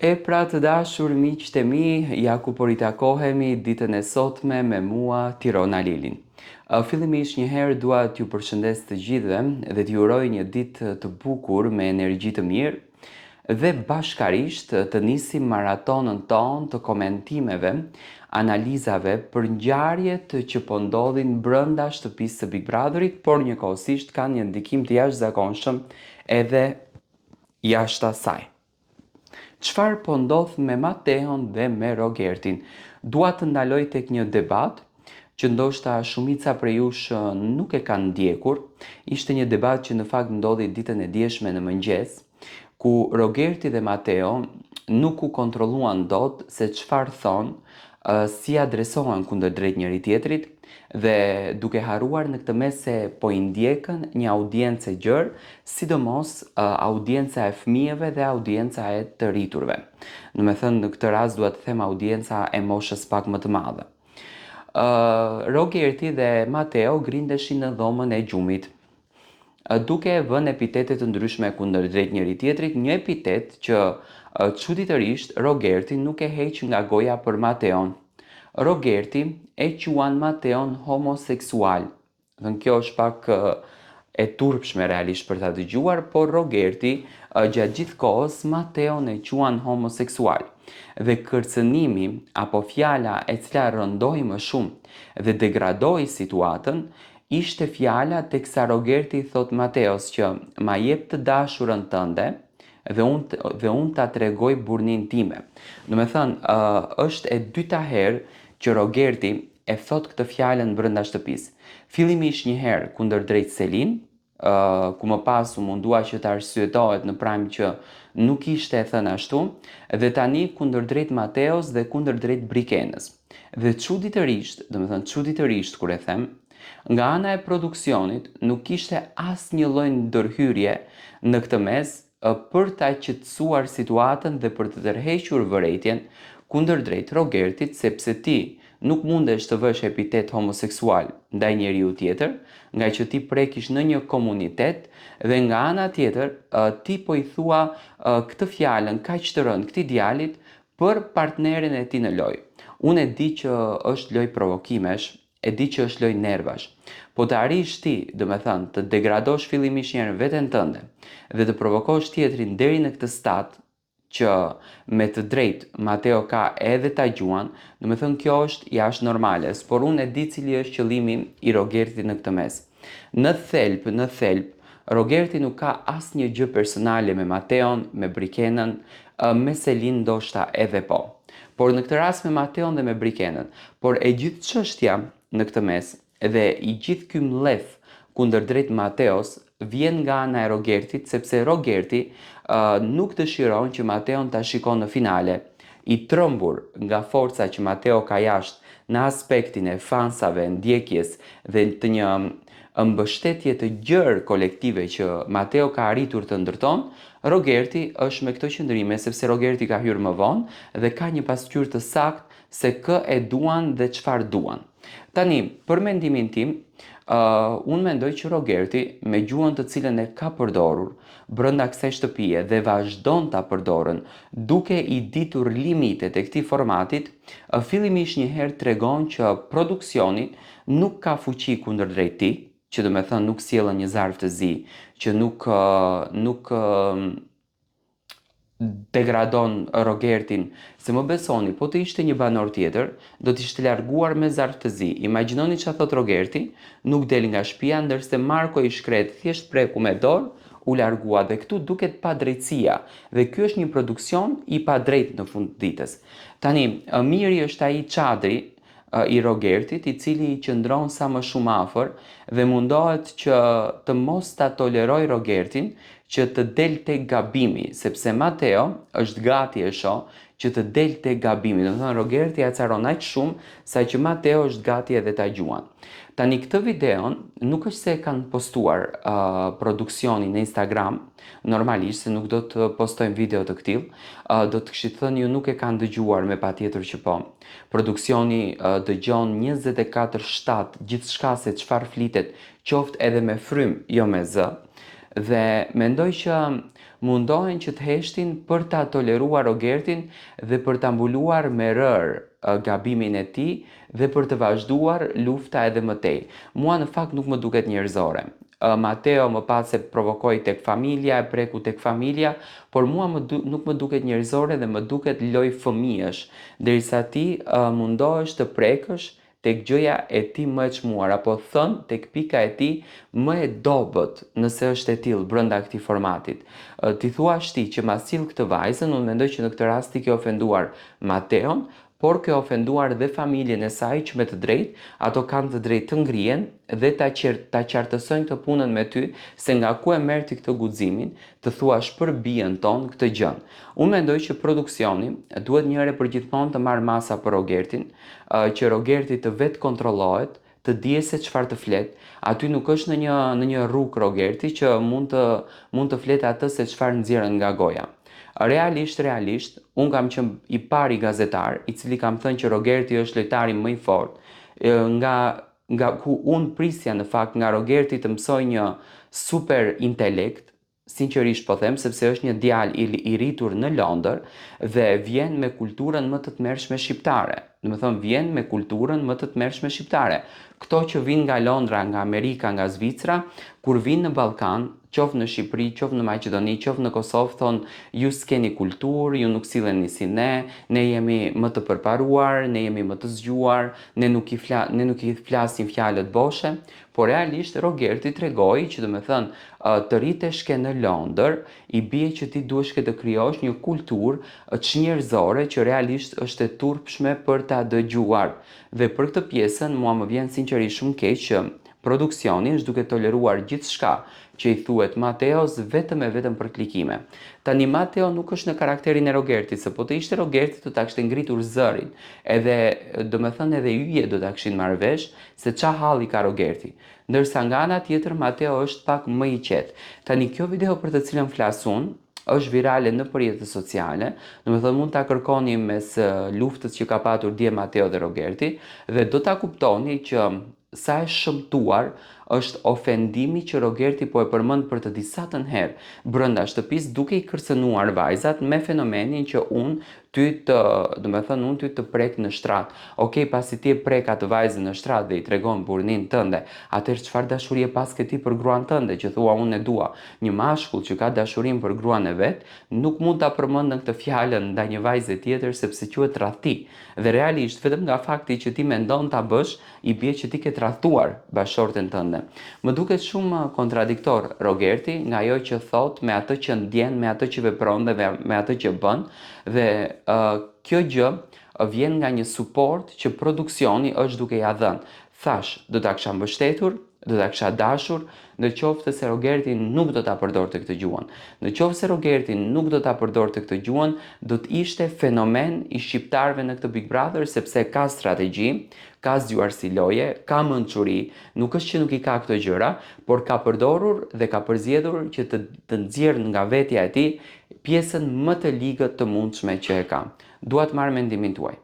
E pra të dashur miqtë e mi, ja ku po ritakohemi ditën e sotme me mua Tirona Lilin. Fillimisht njëherë dua t'ju përshëndes të gjithëve dhe t'ju uroj një ditë të bukur me energji të mirë dhe bashkarisht të nisim maratonën tonë të komentimeve, analizave për ngjarjet që po ndodhin brenda shtëpisë së Big Brotherit, por njëkohësisht kanë një ndikim të jashtëzakonshëm edhe jashtë asaj. Çfarë po ndodh me Mateon dhe me Rogertin? Dua të ndaloj tek një debat që ndoshta shumica prej jush nuk e kanë ndjekur. Ishte një debat që në fakt ndodhi ditën e djeshme në mëngjes, ku Rogerti dhe Mateo nuk u kontrolluan dot se çfarë thonë, si adresohen kundërdrejt njëri tjetrit dhe duke harruar në këtë mes se po i ndjekën një audiencë gjerë, sidomos audienca e fëmijëve dhe audienca e të rriturve. Në këtë rast dua të them audienca e moshës pak më të madhe. Rogerti dhe Mateo grindeshin në dhomën e gjumit, duke vënë epitete të ndryshme kundërdrejt njëri tjetrit, një epitet që çuditërisht Rogerti nuk e heq nga goja për Mateon. Rogerti e quan Mateon homoseksual. Dhe kjo është pak e turpshme realisht për ta dëgjuar, por Rogerti gjatë gjithë kohës Mateon e quan homoseksual. Dhe kërcënimi apo fjala e cila rëndoi më shumë dhe degradoi situatën ishte fjala teksa Rogerti thot Mateos që ma jep të dashurën tënde dhe unë ta tregoj burrnin time. Është e dyta herë që Rogerti e thot këtë fjalën brenda shtëpisë. Fillimisht një herë kundërdrejt Selin, ku më pas u mundua që të arsyetohet në prajm që nuk ishte e thënë ashtu, dhe tani kundërdrejt Mateos dhe kundërdrejt Brikenës. Dhe çuditërisht kur e them, nga ana e produksionit nuk ishte asnjë lloj ndërhyrje në këtë mes për ta qetësuar situatën dhe për të tërhequr vërejtjen kundërdrejt Rogertit, sepse ti nuk mundesh të vësh epitet homoseksual ndaj njeriu tjetër, nga që ti prekish në një komunitet dhe nga ana tjetër ti po i thua këtë fjalën kaq të rëndë këtij djalit për partnerin e tij në lojë. Unë e di që është lojë provokimesh, e di që është lojë nervash, po të arrish ti, të degradosh fillimisht njëherë veten tënde dhe të provokosh tjetrin deri në këtë stad që me të drejtë Mateo ka edhe ta gjuan, kjo është jashtë normales, por unë e di cili është qëllimi i Rogertit në këtë mes. Në thelb, Rogerti nuk ka asnjë gjë personale me Mateon, me Brikenën, me Selin ndoshta edhe po. Por në këtë rast me Mateon dhe me Brikenën, por e gjithë çështja në këtë mes dhe i gjithë ky mlleth kundërdrejt Mateos vjen nga ana e Rogertit, sepse Rogerti nuk dëshiron që Mateon ta shikon në finale, i trëmbur nga forca që Mateo ka jashtë në aspektin e fansave, ndjekjes dhe të një mbështetje të gjerë kolektive që Mateo ka arritur të ndërton, Rogerti është me këto qëndrime sepse Rogerti ka hyrë më vonë dhe ka një pasqyrë të saktë se kë e duan dhe çfarë duan. Tani, për mendimin tim, unë mendoj që Rogerti, me gjuhën të cilën e ka përdorur brenda kësaj shtëpie dhe vazhdon ta përdorën, duke i ditur limitet e këtij formatit, fillimisht njëherë tregon që produksioni nuk ka fuqi kundërdrejt tij, që nuk sjellën një zarf të zi, që nuk degradon Rogertin, se më besoni, po të ishte një banor tjetër, do t'ishte larguar me zarf të zi. Imagjinoni çfarë thot Rogerti, nuk del nga shtëpia, ndërsa Marko i shkret thjesht preku me dorë, u largua dhe këtu duket padrejtësia dhe ky është një produksion i padrejtë në fund ditës. Tani, miri është ai çadri i Rogertit, i cili i qëndron sa më shumë afër dhe mundohet që të mos ta toleroj Rogertin që të delte gabimi, sepse Mateo është gati e shoh që të delte gabimi. Rogerti acaron aq shumë sa që Mateo është gati edhe ta gjuan. Tani këtë videon nuk është se e kanë postuar produksioni në Instagram, normalisht se nuk do të postojnë video të këtill, do të kishit thënë ju nuk e kanë dëgjuar me patjetër që po. Produksioni dëgjon 24/7 gjithçka se çfarë flitet, qoftë edhe me frym, jo me zë. dhe mendoj që mundohen që të heshtin për ta toleruar Rogertin dhe për ta mbuluar me rër gabimin e tij dhe për të vazhduar lufta edhe më tej. Mua në fakt nuk më duket njerëzore. Mateo më pas se provokoi tek familja, e preku tek familja, por mua nuk më duket njerëzore dhe më duket loj fëmijësh, derisa ti mundohesh të prekësh tek gjëja e ti më e çmuar, apo thën tek pika e ti më e dobët, nëse është e tillë brenda këtij formatit. Ti thua ti që ma sill këtë vajzën, unë mendoj që në këtë rast ti ke ofenduar Mateon, por ke ofenduar dhe familjen e saj që me të drejtë ato kanë të drejtë të ngrihen dhe ta qartësojnë këtë punën me ty, se nga ku e merr ti këtë guximin të thuash për bien ton këtë gjën. Unë mendoj që produksioni duhet një herë për gjithmonë të marrë masa për Rogertin, që Rogerti të vetë kontrollohet, të dije se çfarë të flet. Aty nuk është në një rrugë Rogerti që mund të flet atë se çfarë nxjerrën nga goja. Realisht, unë kam qenë i pari gazetar i cili kam thënë që Rogerti është lojtari më i fortë, nga ku unë prisja në fakt nga Rogerti të mësoj një super intelekt, sinqerisht po them, sepse është një djalë i rritur në Londër dhe vjen me kulturën më të tmerrshme shqiptare. Do të thonë vjen me kulturën më të tmerrshme shqiptare. Këto që vinë nga Londra, nga Amerika, nga Zvicra, kur vinë në Ballkan, qoftë në Shqipëri, qoftë në Maqedoni, qoftë në Kosovë, thonë ju s'keni kulturë, ju nuk silleni si ne jemi më të përparuar, ne jemi më të zgjuar, ne nuk i flasim fjalët boshe, por realisht Rogerti tregoi që të riteshke në Londër, i bie që ti duhesh të krijosh një kulturë çnjerëzore që realisht është e turpshme për ta dëgjuar. Dhe për këtë pjesën mua më vjen sinqerisht shumë keq që produksioni është duke toleruar gjithçka që i thuhet Mateos vetëm e vetëm për klikime. Tani Mateo nuk është në karakterin e Rogertit, se po të ishte Rogerti do ta kishte ngritur zërin, edhe edhe yje do ta kishin marrë vesh se ça halli ka Rogerti. Ndërsa nga ana tjetër Mateo është pak më i qetë. Tani kjo video për të cilën flas unë është virale në rrjetet sociale, mund ta kërkoni mes luftës që ka patur dje Mateo dhe Rogerti dhe do ta kuptoni që sa e shëmtuar është ofendimi që Rogerti po e përmend për të disatën herë brenda shtëpisë duke i kërcënuar vajzat me fenomenin që unë ty të prek në shtrat. Okej, pasi ti e prek atë vajzën në shtrat dhe i tregon burrnin tënde, atëherë çfarë dashurie pas ke ti për gruan tënde që thua unë e dua? Një mashkull që ka dashurinë për gruan e vet nuk mund ta përmendë këtë fjalën ndaj një vajze tjetër sepse quhet tradhti. Dhe realisht vetëm nga fakti që ti mendon ta bësh, i bie që ti ke tradhtuar bashorten tënde. Më duket shumë kontradiktor Rogerti nga ajo që thot me atë që ndjen, me atë që vepron dhe me atë që bën dhe kjo gjë vjen nga një suport që produksioni është duke ja dhënë. Thash, do ta kisha mbështetur, do ta kisha dashur, në qoftë se Rogerti nuk do ta përdorte këtë gjuhën. Në qoftë se Rogerti nuk do ta përdorte këtë gjuhën, do të ishte fenomen i shqiptarëve në këtë Big Brother sepse ka strategji, ka zgjuar si loje, ka mençuri, nuk është që nuk i ka këto gjëra, por ka përdorur dhe ka përzgjedhur që të nxjerrë nga vetja e tij pjesën më të ligët të mundshme që e ka. Dua të marr mendimin tuaj.